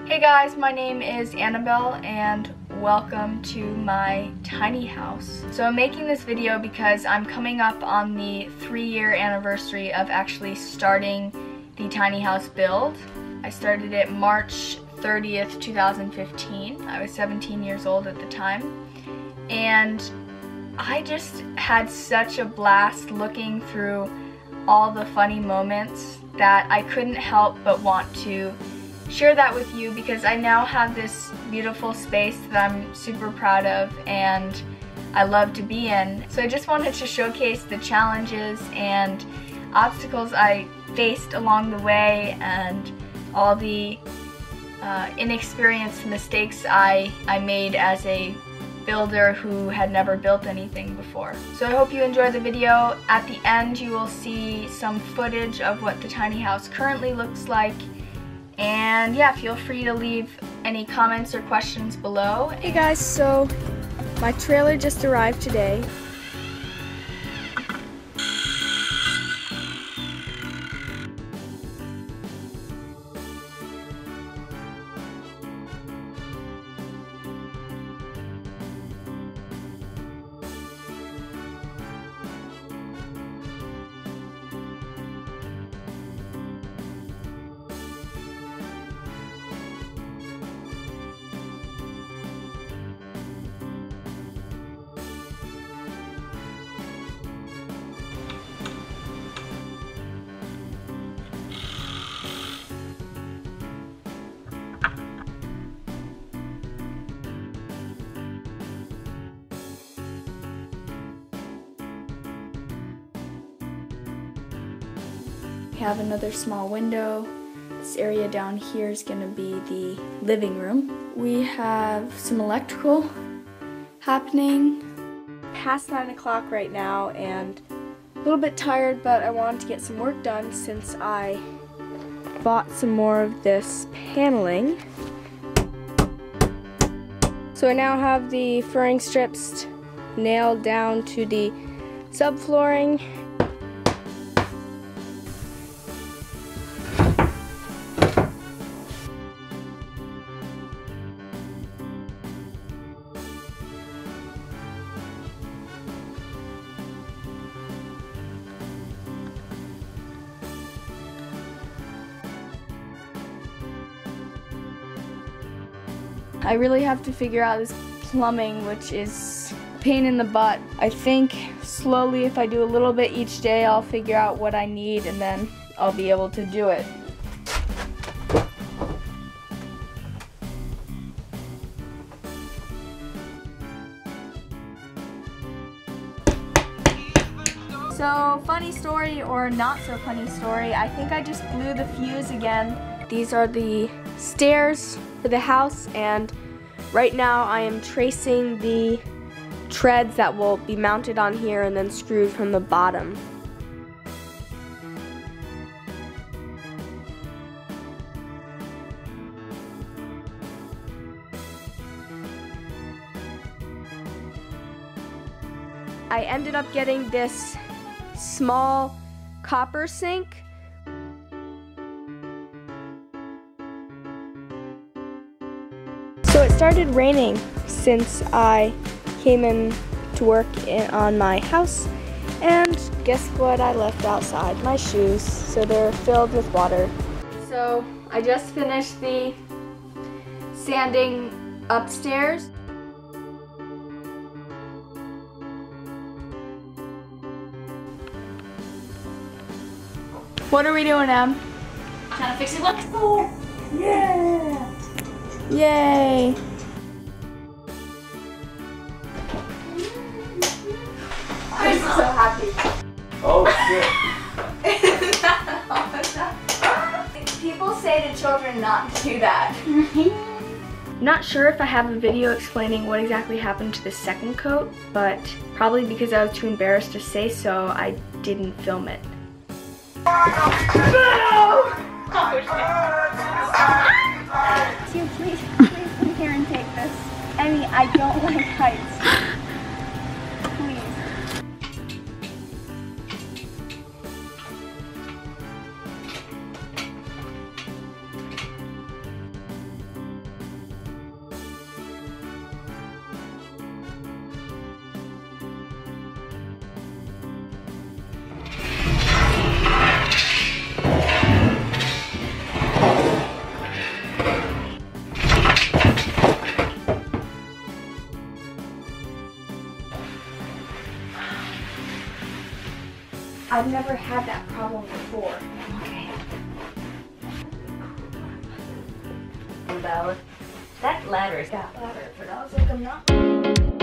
Hey guys, my name is Annabelle and welcome to my tiny house. So I'm making this video because I'm coming up on the 3-year anniversary of actually starting the tiny house build. I started it March 30th, 2015. I was 17 years old at the time. And I just had such a blast looking through all the funny moments that I couldn't help but want to share that with you because I now have this beautiful space that I'm super proud of and I love to be in. So I just wanted to showcase the challenges and obstacles I faced along the way and all the inexperienced mistakes I made as a builder who had never built anything before. So I hope you enjoy the video. At the end you will see some footage of what the tiny house currently looks like. And yeah, feel free to leave any comments or questions below. Hey guys, so my trailer just arrived today. We have another small window. This area down here is going to be the living room. We have some electrical happening. Past 9 o'clock right now and a little bit tired, but I wanted to get some work done since I bought some more of this paneling. So I now have the furring strips nailed down to the subflooring. I really have to figure out this plumbing, which is a pain in the butt. I think slowly, if I do a little bit each day, I'll figure out what I need and then I'll be able to do it. So, funny story or not so funny story, I think I just blew the fuse again. These are the stairs for the house, and right now I am tracing the treads that will be mounted on here and then screwed from the bottom. I ended up getting this small copper sink. So it started raining since I came in to work on my house, and guess what I left outside? My shoes, so they're filled with water. So I just finished the sanding upstairs. What are we doing, Em? Trying to fix it. Look. Oh, Yeah! Yay! I'm so happy. Oh shit. People say to children not to do that. I'm not sure if I have a video explaining what exactly happened to the second coat, but probably because I was too embarrassed to say so, I didn't film it. Please come here and take this. Emmy, I don't like heights. Please. I've never had that problem before. Okay. About that ladder's got ladder, but I was like, I'm not.